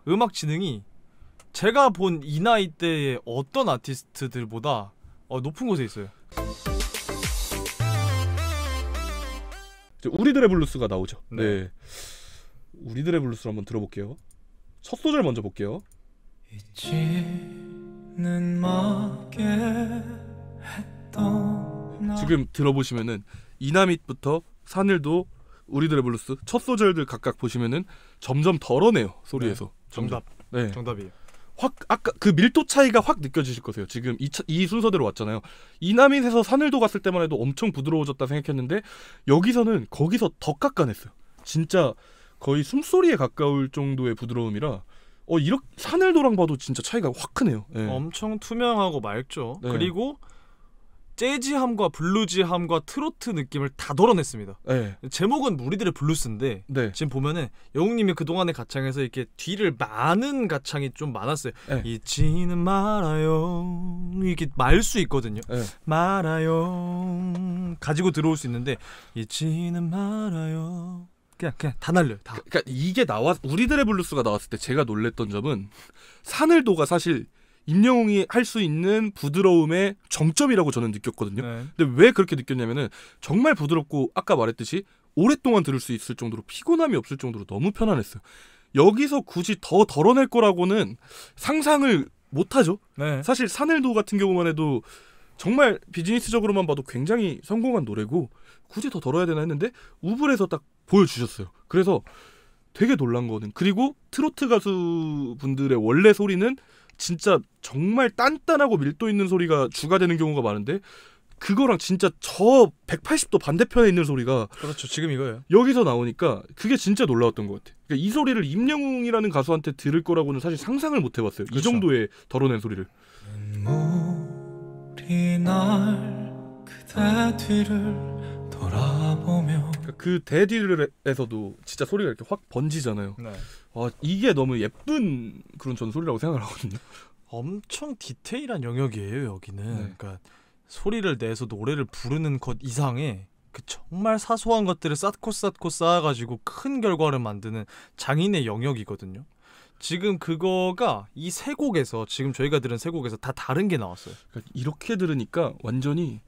음악 지능이 제가 본 이 나이 때의 어떤 아티스트들보다 높은 곳에 있어요. 우리들의 블루스가 나오죠. 네. 우리들의 블루스를 한번 들어볼게요. 첫 소절 먼저 볼게요. 지금 들어보시면은 이나밋부터 사늘도 우리들의 블루스 첫 소절들 각각 보시면은 점점 덜어내요 소리에서. 네. 정답. 네. 정답이에요. 확 아까 그 밀도 차이가 확 느껴지실 거세요. 지금 이 순서대로 왔잖아요. 이나밋에서 사늘도 갔을 때만 해도 엄청 부드러워졌다 생각했는데 여기서는 거기서 더 깎아냈어요. 진짜 거의 숨소리에 가까울 정도의 부드러움이라 이렇게 사늘도랑 봐도 진짜 차이가 확 크네요. 네. 엄청 투명하고 맑죠. 네. 그리고 재즈함과 블루지함과 트로트 느낌을 다 덜어냈습니다. 네. 제목은 우리들의 블루스인데 네. 지금 보면은 영웅님이 그동안의 가창에서 이렇게 뒤를 많은 가창이 좀 많았어요. 네. 잊지는 말아요 이렇게 말 수 있거든요. 네. 말아요 가지고 들어올 수 있는데 잊지는 말아요 그냥 다 날려요. 다. 그러니까 이게 우리들의 블루스가 나왔을 때 제가 놀랬던 점은 사늘도가 사실 임영웅이 할 수 있는 부드러움의 정점이라고 저는 느꼈거든요. 네. 근데 왜 그렇게 느꼈냐면은 정말 부드럽고 아까 말했듯이 오랫동안 들을 수 있을 정도로 피곤함이 없을 정도로 너무 편안했어요. 여기서 굳이 더 덜어낼 거라고는 상상을 못하죠. 네. 사실 사늘도 같은 경우만 해도 정말 비즈니스적으로만 봐도 굉장히 성공한 노래고 굳이 더 덜어야 되나 했는데 우블에서 딱 보여주셨어요. 그래서 되게 놀란 거는 그리고 트로트 가수분들의 원래 소리는 진짜 정말 단단하고 밀도 있는 소리가 주가 되는 경우가 많은데 그거랑 진짜 저 180도 반대편에 있는 소리가 그렇죠. 지금 이거예요. 여기서 나오니까 그게 진짜 놀라웠던 것 같아요. 그러니까 이 소리를 임영웅이라는 가수한테 들을 거라고는 사실 상상을 못 해봤어요. 그렇죠. 이 정도의 덜어낸 소리를. 눈물이 날 그대 뒤를 돌아보며 그 대뒤를에서도 진짜 소리가 이렇게 확 번지잖아요. 네. 이게 너무 예쁜 그런 전 소리라고 생각을 하거든요. 엄청 디테일한 영역이에요 여기는. 네. 그러니까 소리를 내서 노래를 부르는 것 이상의 그 정말 사소한 것들을 쌓고 쌓아가지고 큰 결과를 만드는 장인의 영역이거든요. 지금 그거가 이 세 곡에서 지금 저희가 들은 세 곡에서 다 다른 게 나왔어요. 그러니까 이렇게 들으니까 완전히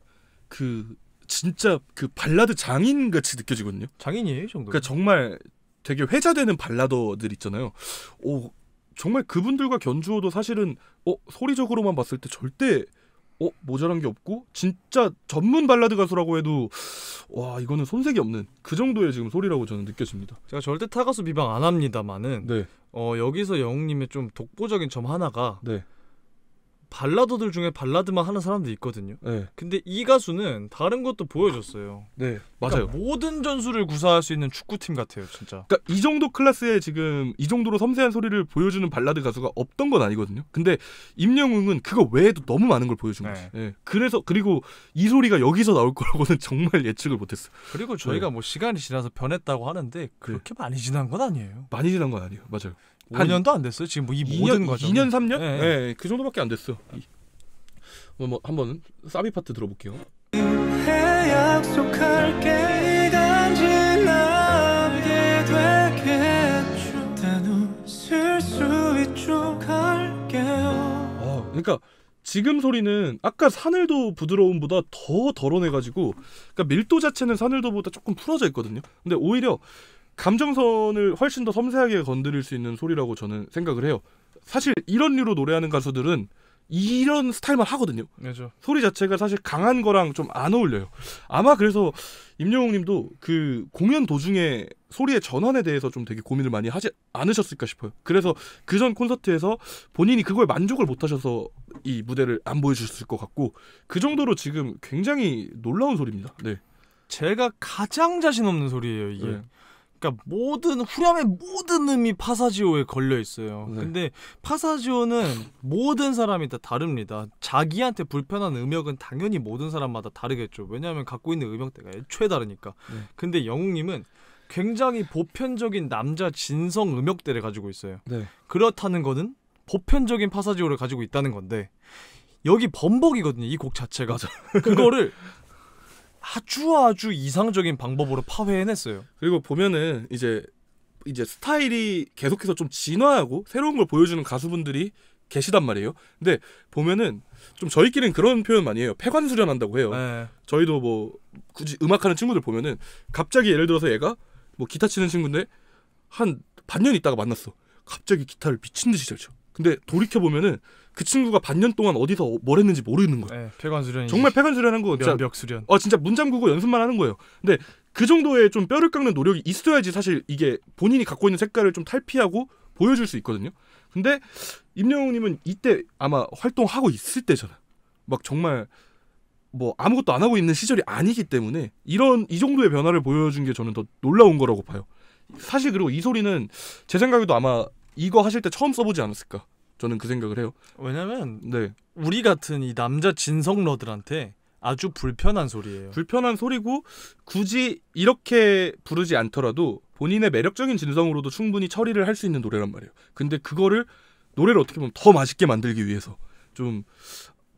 진짜 그 발라드 장인 같이 느껴지거든요. 장인이에요, 이 정도. 그러니까 정말 되게 회자되는 발라더들 있잖아요. 정말 그분들과 견주어도 사실은 소리적으로만 봤을 때 절대 모자란 게 없고 진짜 전문 발라드 가수라고 해도 와 이거는 손색이 없는 그 정도의 지금 소리라고 저는 느껴집니다. 제가 절대 타가수 비방 안 합니다만은 네. 여기서 영웅님의 좀 독보적인 점 하나가 네. 발라더들 중에 발라드만 하는 사람도 있거든요. 네. 근데 이 가수는 다른 것도 보여줬어요. 네, 맞아요. 그러니까 모든 전술을 구사할 수 있는 축구팀 같아요, 진짜. 그러니까 이 정도 클래스에 지금 이 정도로 섬세한 소리를 보여주는 발라드 가수가 없던 건 아니거든요. 근데 임영웅은 그거 외에도 너무 많은 걸 보여준 거지. 네. 그리고 이 소리가 여기서 나올 거라고는 정말 예측을 못했어요. 그리고 저희가 뭐 시간이 지나서 변했다고 하는데 그렇게 많이 지난 건 아니에요. 많이 지난 건 아니에요. 맞아요. 5년도 안 됐어요. 지금 뭐 이 모든 과정. 2년 3년? 네. 네, 그 정도밖에 안 됐어. 한번 사비 파트 들어볼게요. 약속할게 이단지 남게 되겠죠. 단 웃을 수 있죠. 갈게요. 그러니까 지금 소리는 아까 사늘도 부드러움보다 더 덜어내가지고 그러니까 밀도 자체는 사늘도보다 조금 풀어져 있거든요. 근데 오히려 감정선을 훨씬 더 섬세하게 건드릴 수 있는 소리라고 저는 생각을 해요. 사실 이런 류로 노래하는 가수들은 이런 스타일만 하거든요. 그렇죠. 소리 자체가 사실 강한 거랑 좀 안 어울려요. 아마 그래서 임영웅님도 그 공연 도중에 소리의 전환에 대해서 좀 되게 고민을 많이 하지 않으셨을까 싶어요. 그래서 그전 콘서트에서 본인이 그걸 만족을 못하셔서 이 무대를 안 보여주셨을 것 같고 그 정도로 지금 굉장히 놀라운 소리입니다. 네. 제가 가장 자신 없는 소리예요 이게. 네. 그러니까 후렴의 모든 음이 파사지오에 걸려 있어요. 네. 근데 파사지오는 모든 사람이 다 다릅니다. 자기한테 불편한 음역은 당연히 모든 사람마다 다르겠죠. 왜냐하면 갖고 있는 음역대가 애초에 다르니까. 네. 근데 영웅님은 굉장히 보편적인 남자 진성 음역대를 가지고 있어요. 네. 그렇다는 거는 보편적인 파사지오를 가지고 있다는 건데 여기 범벅이거든요. 이 곡 자체가. 맞아. 그거를 아주 이상적인 방법으로 파괴해냈어요. 그리고 보면은 이제 이제 스타일이 계속해서 좀 진화하고 새로운 걸 보여주는 가수분들이 계시단 말이에요. 근데 보면은 좀 저희끼리는 그런 표현 많이 해요. 폐관수련한다고 해요. 네. 저희도 뭐 굳이 음악하는 친구들 보면은 갑자기 예를 들어서 얘가 뭐 기타 치는 친구인데 한 반년 있다가 만났어. 갑자기 기타를 미친 듯이 잘 쳐. 근데 돌이켜 보면은 그 친구가 반년 동안 어디서 뭘 했는지 모르는 거야. 네, 폐관수련이 정말 폐관수련한 거. 진짜 면벽수련. 진짜 문 잠그고 연습만 하는 거예요. 근데 그 정도의 좀 뼈를 깎는 노력이 있어야지 사실 이게 본인이 갖고 있는 색깔을 좀 탈피하고 보여줄 수 있거든요. 근데 임영웅님은 이때 아마 활동하고 있을 때잖아. 막 정말 뭐 아무것도 안 하고 있는 시절이 아니기 때문에 이 정도의 변화를 보여준 게 저는 더 놀라운 거라고 봐요. 사실 그리고 이 소리는 제 생각에도 아마 이거 하실 때 처음 써보지 않았을까. 저는 그 생각을 해요. 왜냐면 네. 우리 같은 이 남자 진성러들한테 아주 불편한 소리예요. 불편한 소리고 굳이 이렇게 부르지 않더라도 본인의 매력적인 진성으로도 충분히 처리를 할 수 있는 노래란 말이에요. 근데 그거를 노래를 어떻게 보면 더 맛있게 만들기 위해서 좀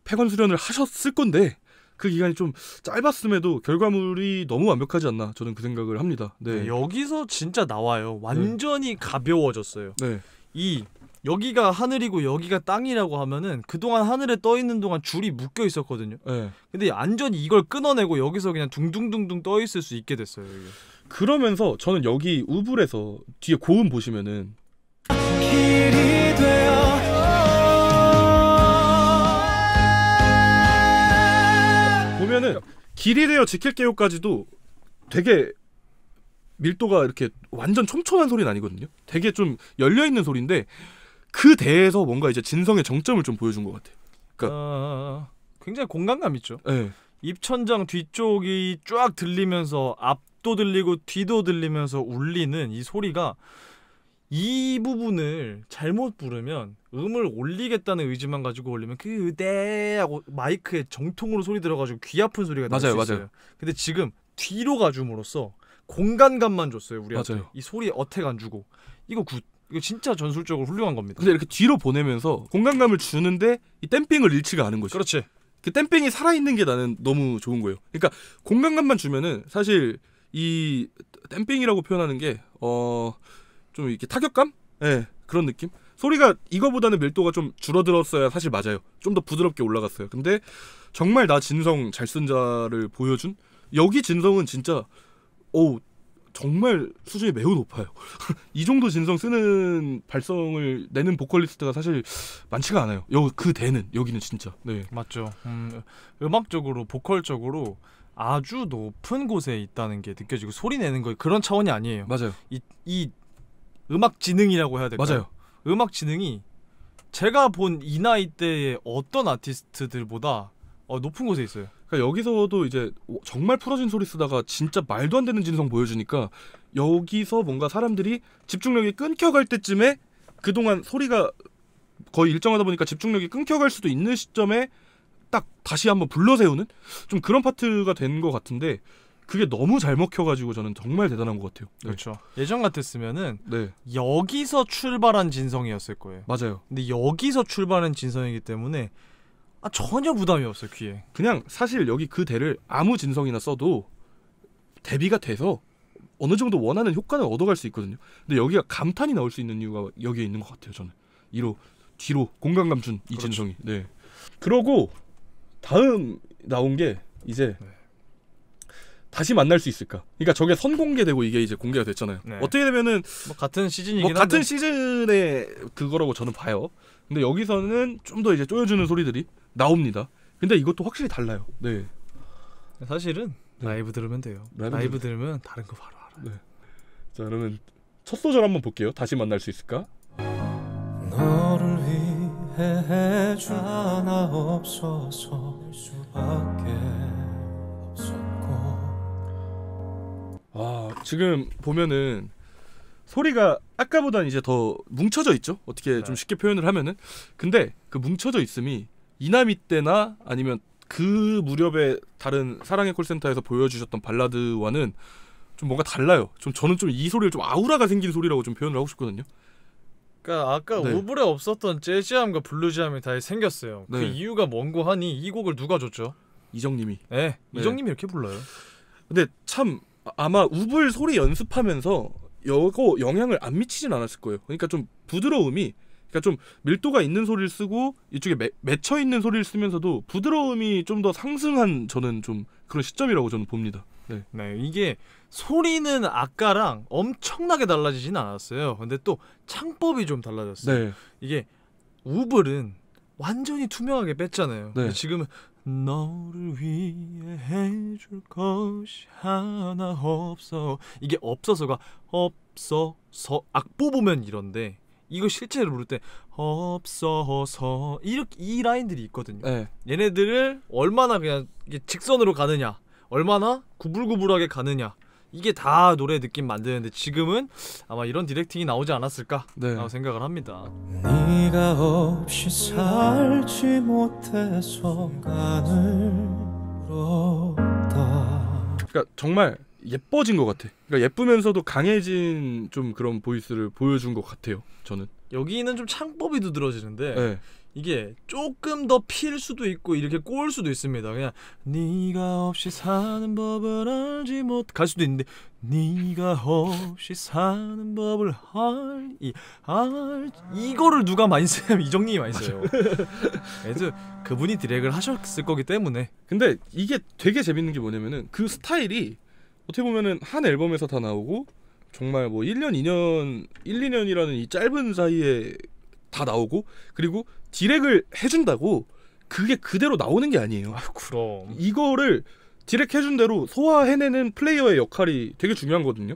폐관 수련을 하셨을 건데 그 기간이 좀 짧았음에도 결과물이 너무 완벽하지 않나 저는 그 생각을 합니다. 네. 네, 여기서 진짜 나와요. 완전히 가벼워졌어요. 네. 여기가 하늘이고 여기가 땅이라고 하면은 그동안 하늘에 떠 있는 동안 줄이 묶여 있었거든요. 네. 근데 완전히 이걸 끊어내고 여기서 그냥 둥둥둥둥 떠 있을 수 있게 됐어요. 이게. 그러면서 저는 여기 우불에서 뒤에 고음 보시면은 길이 되어 보면은 길이 되어 지킬게요까지도 되게 밀도가 이렇게 완전 촘촘한 소리는 아니거든요. 되게 좀 열려있는 소리인데 그 대에서 뭔가 이제 진성의 정점을 좀 보여준 것 같아요. 굉장히 공간감 있죠. 네. 입천장 뒤쪽이 쫙 들리면서 앞도 들리고 뒤도 들리면서 울리는 이 소리가 이 부분을 잘못 부르면 음을 올리겠다는 의지만 가지고 올리면 그대하고 마이크에 정통으로 소리 들어가지고 귀 아픈 소리가 날 수 있어요. 맞아요. 근데 지금 뒤로 가줌으로써 공간감만 줬어요. 우리한테. 맞아요. 이 소리에 어택 안 주고 이거 진짜 전술적으로 훌륭한 겁니다. 근데 이렇게 뒤로 보내면서 공간감을 주는데 이 댐핑을 잃지가 않은 거죠. 그렇지. 그 댐핑이 살아있는 게 나는 너무 좋은 거예요. 그러니까 공간감만 주면은 사실 이 댐핑이라고 표현하는 게 좀 이렇게 타격감? 네, 그런 느낌? 소리가 이거보다는 밀도가 좀 줄어들었어야 사실 맞아요. 좀 더 부드럽게 올라갔어요. 근데 정말 나 진성 잘 쓴 자를 보여준 여기 진성은 진짜 정말 수준이 매우 높아요. 이 정도 진성 쓰는 발성을 내는 보컬리스트가 사실 많지가 않아요. 그 대는 여기는 진짜. 네. 맞죠. 음악적으로 보컬적으로 아주 높은 곳에 있다는 게 느껴지고 소리 내는 거 그런 차원이 아니에요. 맞아요. 이 음악 지능이라고 해야 될까요? 맞아요. 음악 지능이 제가 본 이 나이 대의 어떤 아티스트들보다 높은 곳에 있어요. 그러니까 여기서도 이제 정말 풀어진 소리 쓰다가 진짜 말도 안 되는 진성 보여주니까 여기서 뭔가 사람들이 집중력이 끊겨갈 때쯤에 그동안 소리가 거의 일정하다 보니까 집중력이 끊겨갈 수도 있는 시점에 딱 다시 한번 불러세우는 좀 그런 파트가 된 것 같은데 그게 너무 잘 먹혀가지고 저는 정말 대단한 것 같아요. 네. 그렇죠. 예전 같았으면은 네. 여기서 출발한 진성이었을 거예요. 맞아요. 근데 여기서 출발한 진성이기 때문에 전혀 부담이 없어요. 귀에. 그냥 사실 여기 그 대를 아무 진성이나 써도 대비가 돼서 어느 정도 원하는 효과는 얻어갈 수 있거든요. 근데 여기가 감탄이 나올 수 있는 이유가 여기에 있는 것 같아요. 저는 뒤로 공간감 준 이 그렇죠. 진성이. 네. 그러고 다음 나온 게 이제 다시 만날 수 있을까? 그러니까 저게 선공개되고 이게 이제 공개가 됐잖아요. 네. 어떻게 되면은 뭐 같은 시즌이긴 한데 같은 시즌의 그거라고 저는 봐요. 근데 여기서는 좀 더 이제 쪼여주는 소리들이 나옵니다. 근데 이것도 확실히 달라요. 네. 사실은 네. 라이브 들으면 돼요. 라이브 들으면 다른 거 바로 알아. 네. 자, 그러면 첫 소절 한번 볼게요. 다시 만날 수 있을까? 너를 위해 해줄 하나 없어서 수밖에 없었고 지금 보면은 소리가 아까보다는 이제 더 뭉쳐져 있죠. 어떻게 좀 쉽게 표현을 하면은. 근데 그 뭉쳐져 있음이 이나미 때나 아니면 그 무렵에 다른 사랑의 콜센터에서 보여주셨던 발라드와는 좀 뭔가 달라요. 저는 좀 이 소리를 좀 아우라가 생긴 소리라고 좀 표현을 하고 싶거든요. 그러니까 아까 네. 우불에 없었던 재즈함과 블루즈함이 다 생겼어요. 그 네. 이유가 뭔고 하니 이 곡을 누가 줬죠? 이정님이. 네, 네. 이정님이 이렇게 불러요. 근데 참 아마 우불 소리 연습하면서 여거 영향을 안 미치진 않았을 거예요. 그러니까 좀 부드러움이, 그러니까 좀 밀도가 있는 소리를 쓰고 이쪽에 맺혀 있는 소리를 쓰면서도 부드러움이 좀 더 상승한 저는 좀 그런 시점이라고 저는 봅니다. 네. 네, 이게 소리는 아까랑 엄청나게 달라지진 않았어요. 근데 또 창법이 좀 달라졌어요. 네. 이게 우블은 완전히 투명하게 뺐잖아요. 네. 근데 지금은 너를 위해 해줄 것이 하나 없어. 이게 없어서가 없어서 악보 보면 이런데 이거 실제로 부를 때 없어서 이렇게 이 라인들이 있거든요. 네. 얘네들을 얼마나 그냥 이게 직선으로 가느냐, 얼마나 구불구불하게 가느냐, 이게 다 노래 느낌 만드는데 지금은 아마 이런 디렉팅이 나오지 않았을까라고 네. 생각을 합니다. 네가 없이 살지 못해서 간을 울었다. 그러니까 정말 예뻐진 것 같아. 그러니까 예쁘면서도 강해진 좀 그런 보이스를 보여준 것 같아요. 저는. 여기는 좀 창법이 두드러지는데 네. 이게 조금 더 필 수도 있고 이렇게 꼬을 수도 있습니다. 그냥 네가 없이 사는 법을 알지 못 갈 수도 있는데 네가 없이 사는 법을 이거를 누가 많이 쓰냐면 이정님이 많이 써요. 그래서 그분이 디렉을 하셨을 거기 때문에. 근데 이게 되게 재밌는 게 뭐냐면은 그 스타일이 어떻게 보면은 한 앨범에서 다 나오고 정말 뭐 1년, 2년, 1, 2년이라는 이 짧은 사이에 다 나오고 그리고 디렉을 해준다고 그게 그대로 나오는 게 아니에요. 그럼 이거를 디렉 해준 대로 소화해내는 플레이어의 역할이 되게 중요하거든요.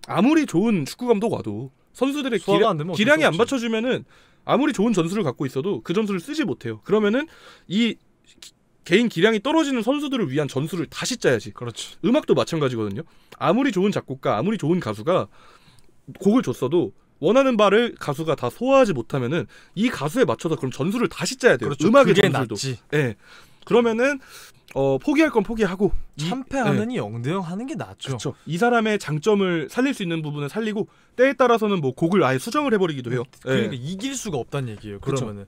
아무리 좋은 축구 감독 와도 선수들의 소화가 안 되면 어쩔 기량이 수 안 없지. 받쳐주면은 아무리 좋은 전술을 갖고 있어도 그 전술을 쓰지 못해요. 그러면은 이 개인 기량이 떨어지는 선수들을 위한 전술을 다시 짜야지. 그렇지. 음악도 마찬가지거든요. 아무리 좋은 작곡가, 아무리 좋은 가수가 곡을 줬어도 원하는 바를 가수가 다 소화하지 못하면은 이 가수에 맞춰서 그럼 전술을 다시 짜야 돼요. 그렇죠. 음악의 그게 전술도. 낫지. 예. 그러면은 포기할 건 포기하고 참패하느니 0대0 하는 게 낫죠. 그렇죠. 이 사람의 장점을 살릴 수 있는 부분을 살리고 때에 따라서는 뭐 곡을 아예 수정을 해버리기도 해요. 그러니까 예. 이길 수가 없다는 얘기예요. 그쵸. 그러면은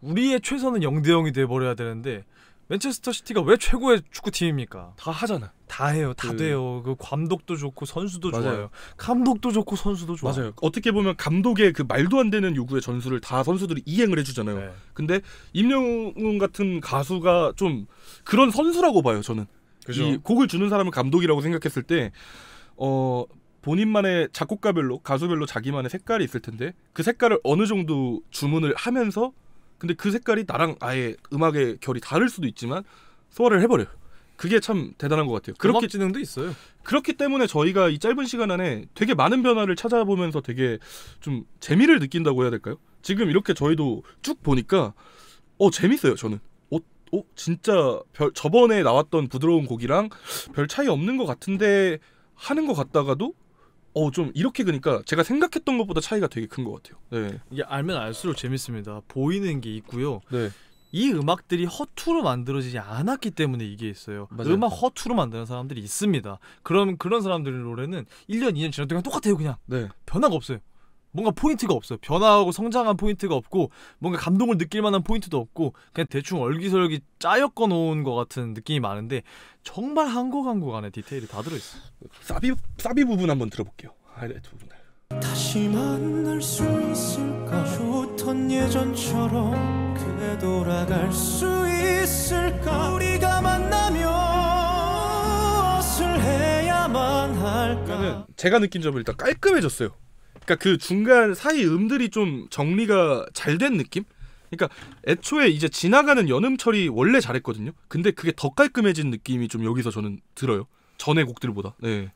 우리의 최선은 0대0이 돼버려야 되는데 맨체스터 시티가 왜 최고의 축구팀입니까? 다 하잖아. 다 해요. 다 그- 돼요. 그 감독도 좋고 선수도 맞아요. 좋아요. 감독도 좋고 선수도 좋아요. 맞아요. 어떻게 보면 감독의 그 말도 안 되는 요구의 전술을 다 선수들이 이행을 해주잖아요. 네. 근데 임영웅 같은 가수가 좀 그런 선수라고 봐요. 저는 그죠. 이 곡을 주는 사람을 감독이라고 생각했을 때 본인만의 작곡가별로 가수별로 자기만의 색깔이 있을 텐데 그 색깔을 어느 정도 주문을 하면서 근데 그 색깔이 나랑 아예 음악의 결이 다를 수도 있지만 소화를 해버려요. 그게 참 대단한 것 같아요. 음악 지능도 있어요. 그렇기 때문에 저희가 이 짧은 시간 안에 되게 많은 변화를 찾아보면서 되게 좀 재미를 느낀다고 해야 될까요? 지금 이렇게 저희도 쭉 보니까 재밌어요. 저는 진짜 저번에 나왔던 부드러운 곡이랑 별 차이 없는 것 같은데 하는 것 같다가도 좀 이렇게 그러니까 제가 생각했던 것보다 차이가 되게 큰 것 같아요. 네. 이게 알면 알수록 재밌습니다. 보이는 게 있고요. 네. 이 음악들이 허투루 만들어지지 않았기 때문에 이게 있어요. 맞아요. 음악 허투루 만드는 사람들이 있습니다. 그런 사람들의 노래는 1년, 2년 지나도 그냥 똑같아요. 그냥 네. 변화가 없어요. 뭔가 포인트가 없어요. 변화하고 성장한 포인트가 없고 뭔가 감동을 느낄 만한 포인트도 없고 그냥 대충 얼기설기 짜엮어 놓은 것 같은 느낌이 많은데 정말 한 곡 한 곡 안에 디테일이 다 들어있어요. 사비 부분 한번 들어볼게요. 하이라이트 부분을. 다시 만날 수 있을까 좋던 예전처럼 되돌아갈 수 있을까 우리가 만나면 무엇을 해야만 할까 그러니까는 제가 느낀 점은 일단 깔끔해졌어요. 그러니까 그 중간 사이 음들이 좀 정리가 잘 된 느낌? 그러니까 애초에 이제 지나가는 연음 처리 원래 잘했거든요. 근데 그게 더 깔끔해진 느낌이 좀 여기서 저는 들어요. 전의 곡들보다. 네.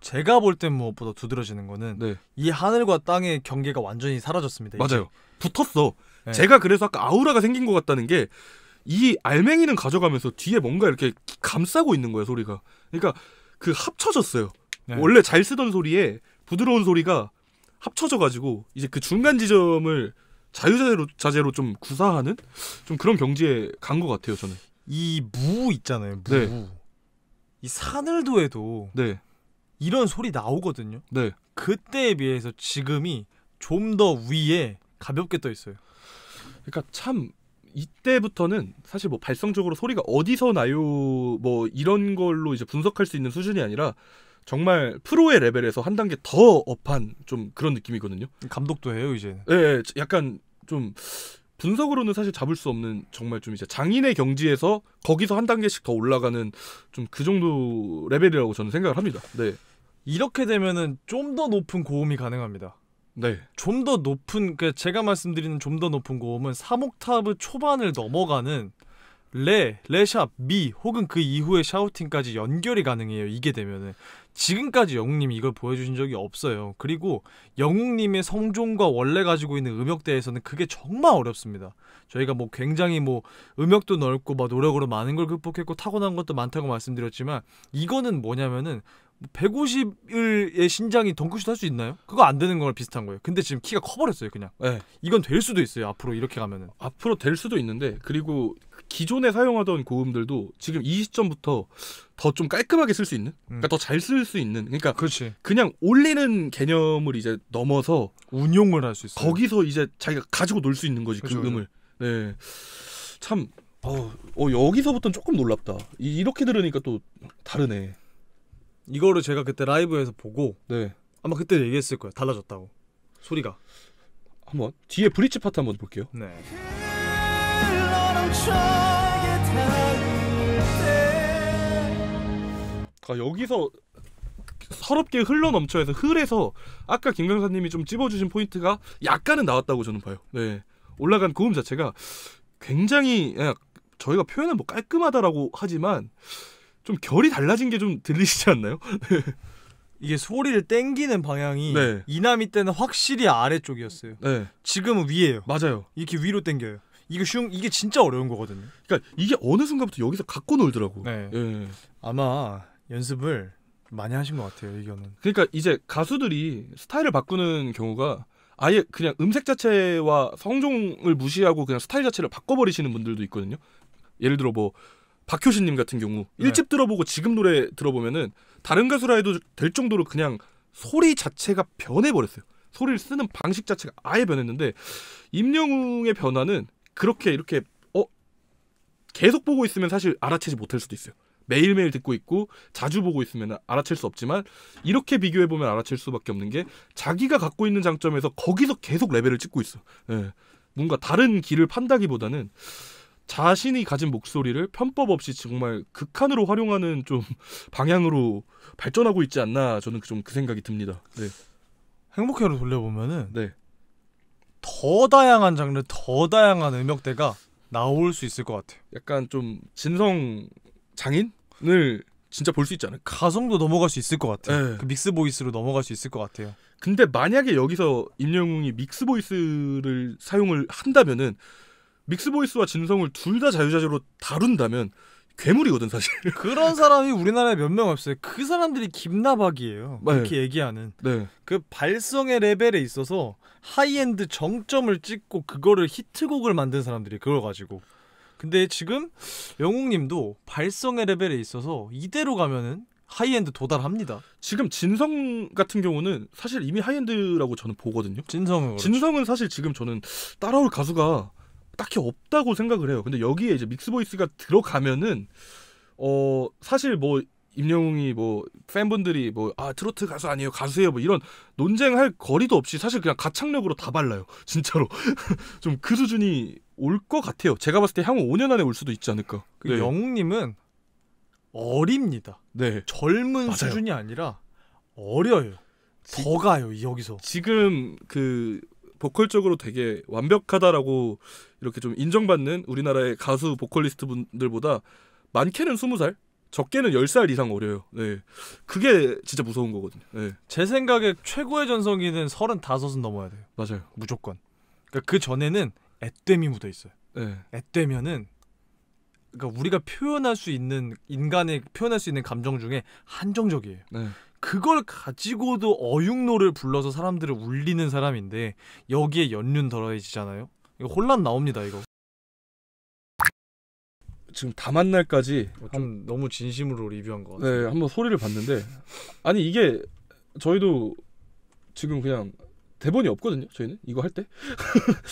제가 볼 땐 무엇보다 두드러지는 거는 네. 이 하늘과 땅의 경계가 완전히 사라졌습니다. 이제. 맞아요. 붙었어. 네. 제가 그래서 아까 아우라가 생긴 것 같다는 게 이 알맹이는 가져가면서 뒤에 뭔가 이렇게 감싸고 있는 거예요, 소리가. 그러니까 그 합쳐졌어요. 네. 원래 잘 쓰던 소리에 부드러운 소리가 합쳐져가지고 이제 그 중간 지점을 자유자재로 좀 구사하는 좀 그런 경지에 간 것 같아요, 저는. 이 무 있잖아요. 무. 네. 이 사늘도에도 네, 이런 소리 나오거든요. 네. 그때에 비해서 지금이 좀 더 위에 가볍게 떠 있어요. 그러니까 참 이때부터는 사실 뭐 발성적으로 소리가 어디서 나요 뭐 이런 걸로 이제 분석할 수 있는 수준이 아니라 정말 프로의 레벨에서 한 단계 더 업한 좀 그런 느낌이거든요. 감독도 해요 이제. 네, 약간 좀 분석으로는 사실 잡을 수 없는 정말 좀 이제 장인의 경지에서 거기서 한 단계씩 더 올라가는 좀 그 정도 레벨이라고 저는 생각을 합니다. 네, 이렇게 되면은 좀 더 높은 고음이 가능합니다. 네, 좀 더 높은 그 제가 말씀드리는 좀 더 높은 고음은 3옥타브 초반을 넘어가는 레샵, 미 혹은 그 이후의 샤우팅까지 연결이 가능해요. 이게 되면은 지금까지 영웅님이 이걸 보여주신 적이 없어요. 그리고 영웅님의 성종과 원래 가지고 있는 음역대에서는 그게 정말 어렵습니다. 저희가 뭐 굉장히 뭐 음역도 넓고 막 노력으로 많은 걸 극복했고 타고난 것도 많다고 말씀드렸지만 이거는 뭐냐면은 150의 신장이 덩크슛 할 수 있나요? 그거 안 되는 거랑 비슷한 거예요. 근데 지금 키가 커버렸어요 그냥. 네. 이건 될 수도 있어요 앞으로 이렇게 가면은. 앞으로 될 수도 있는데 그리고 기존에 사용하던 고음들도 지금 이 시점부터 더 좀 깔끔하게 쓸 수 있는, 그러니까 더 잘 쓸 수 있는, 그러니까 그렇지. 그냥 올리는 개념을 이제 넘어서 운용을 할 수 있어요. 거기서 이제 자기가 가지고 놀 수 있는 거지. 그죠, 그 음을. 네, 참 여기서부터는 조금 놀랍다. 이렇게 들으니까 또 다르네. 이거를 제가 그때 라이브에서 보고 네, 아마 그때 얘기했을 거예요. 달라졌다고 소리가. 한번 뒤에 브릿지 파트 한번 볼게요. 네. 여기서 서럽게 흘러 넘쳐서 흘에서 아까 김강사님이 좀 찝어주신 포인트가 약간은 나왔다고 저는 봐요. 네, 올라간 고음 자체가 굉장히 저희가 표현은 뭐 깔끔하다라고 하지만 좀 결이 달라진 게 좀 들리시지 않나요? 이게 소리를 땡기는 방향이 네. 이남이 때는 확실히 아래쪽이었어요. 네, 지금은 위에요. 맞아요. 이렇게 위로 땡겨요. 이게 진짜 어려운 거거든요. 그러니까 이게 어느 순간부터 여기서 갖고 놀더라고. 네. 예. 아마 연습을 많이 하신 것 같아요. 이거는. 그러니까 이제 가수들이 스타일을 바꾸는 경우가 아예 그냥 음색 자체와 성종을 무시하고 그냥 스타일 자체를 바꿔버리시는 분들도 있거든요. 예를 들어 뭐 박효신님 같은 경우 네. 1집 들어보고 지금 노래 들어보면은 다른 가수라 해도 될 정도로 그냥 소리 자체가 변해버렸어요. 소리를 쓰는 방식 자체가 아예 변했는데 임영웅의 변화는 그렇게 이렇게 계속 보고 있으면 사실 알아채지 못할 수도 있어요. 매일매일 듣고 있고 자주 보고 있으면 알아챌 수 없지만 이렇게 비교해보면 알아챌 수밖에 없는 게 자기가 갖고 있는 장점에서 거기서 계속 레벨을 찍고 있어. 예. 뭔가 다른 길을 판다기보다는 자신이 가진 목소리를 편법 없이 정말 극한으로 활용하는 좀 방향으로 발전하고 있지 않나 저는 좀 그 생각이 듭니다. 네. 행복해로 돌려보면은 네. 더 다양한 장르, 더 다양한 음역대가 나올 수 있을 것 같아요. 약간 좀 진성 장인을 진짜 볼 수 있지 않을까. 가성도 넘어갈 수 있을 것 같아요. 네. 그 믹스 보이스로 넘어갈 수 있을 것 같아요. 근데 만약에 여기서 임영웅이 믹스 보이스를 사용을 한다면은 믹스 보이스와 진성을 둘 다 자유자재로 다룬다면 괴물이거든 사실. 그런 사람이 우리나라에 몇 명 없어요. 그 사람들이 김나박이에요. 네. 이렇게 얘기하는. 네. 그 발성의 레벨에 있어서 하이엔드 정점을 찍고 그거를 히트곡을 만든 사람들이 그걸 가지고. 근데 지금 영웅님도 발성의 레벨에 있어서 이대로 가면은 하이엔드 도달합니다. 지금 진성 같은 경우는 사실 이미 하이엔드라고 저는 보거든요. 진성은 그렇죠. 진성은 사실 지금 저는 따라올 가수가 딱히 없다고 생각을 해요. 근데 여기에 이제 믹스 보이스가 들어가면은 사실 뭐 임영웅이 뭐 팬분들이 뭐 트로트 가수 아니에요, 가수예요, 뭐 이런 논쟁할 거리도 없이 사실 그냥 가창력으로 다 발라요. 진짜로 좀 그 수준이 올 것 같아요. 제가 봤을 때 향후 5년 안에 올 수도 있지 않을까. 그 영웅님은 어립니다. 네. 젊은 맞아요. 수준이 아니라 어려요. 더 가요 여기서. 지금 그 보컬적으로 되게 완벽하다라고 이렇게 좀 인정받는 우리나라의 가수 보컬리스트 분들보다 많게는 20살, 적게는 10살 이상 어려요. 네. 그게 진짜 무서운 거거든요. 네. 제 생각에 최고의 전성기는 35은 넘어야 돼요. 맞아요. 무조건. 그러니까 그 전에는 앳됨이 묻어 있어요. 네. 앳되면은 그러니까 우리가 표현할 수 있는 인간의 표현할 수 있는 감정 중에 한정적이에요. 네. 그걸 가지고도 어육노를 불러서 사람들을 울리는 사람인데 여기에 연륜 더해지잖아요. 이거 혼란 나옵니다. 이거 지금 다만 날까지 좀 너무 진심으로 리뷰한 것 같아요. 네, 한번 소리를 봤는데 아니 이게 저희도 지금 그냥 대본이 없거든요. 저희는 이거 할 때.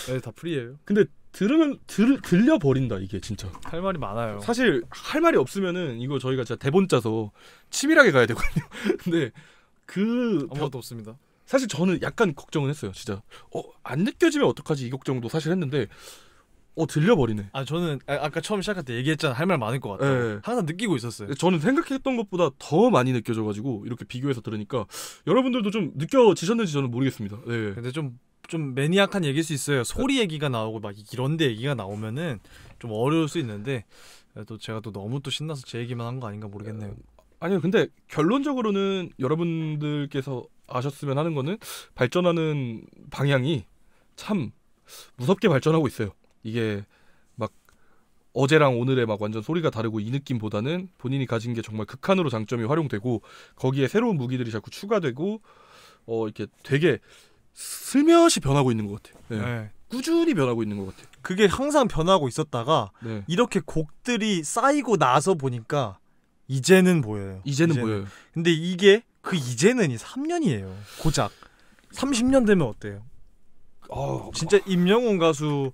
네, 다 프리예요. 근데 들으면 들려버린다 이게 진짜. 할 말이 많아요. 사실 할 말이 없으면은 이거 저희가 진짜 대본 짜서 치밀하게 가야 되거든요. 근데 아무것도 없습니다. 사실 저는 약간 걱정은 했어요. 진짜 안 느껴지면 어떡하지 이 걱정도 사실 했는데 들려버리네. 저는 아까 처음 시작할 때 얘기했잖아. 할 말 많을 것 같다고. 네. 항상 느끼고 있었어요. 저는 생각했던 것보다 더 많이 느껴져가지고 이렇게 비교해서 들으니까 여러분들도 좀 느껴지셨는지 저는 모르겠습니다. 네. 근데 좀 매니악한 얘기일 수 있어요. 소리 얘기가 나오고 막 이런데 얘기가 나오면은 좀 어려울 수 있는데 또 제가 또 너무 또 신나서 제 얘기만 한 거 아닌가 모르겠네요. 아니요, 근데 결론적으로는 여러분들께서 아셨으면 하는 거는 발전하는 방향이 참 무섭게 발전하고 있어요. 이게 막 어제랑 오늘의 막 완전 소리가 다르고 이 느낌보다는 본인이 가진 게 정말 극한으로 장점이 활용되고 거기에 새로운 무기들이 자꾸 추가되고 이렇게 되게 슬며시 변하고 있는 것 같아요. 네. 네. 꾸준히 변하고 있는 것 같아요. 그게 항상 변하고 있었다가 네. 이렇게 곡들이 쌓이고 나서 보니까 이제는 보여요. 이제는 보여요. 근데 이게 그 이제는이 3년이에요. 고작 30년 되면 어때요? 진짜 임영웅 가수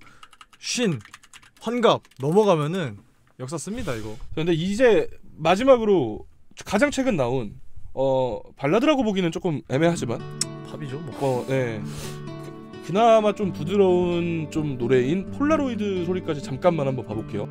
환갑 넘어가면은 역사 씁니다 이거. 근데 이제 마지막으로 가장 최근 나온 발라드라고 보기는 조금 애매하지만 팝이죠 뭐. 네. 그나마 좀 부드러운 좀 노래인 폴라로이드 소리까지 잠깐만 한번 봐볼게요.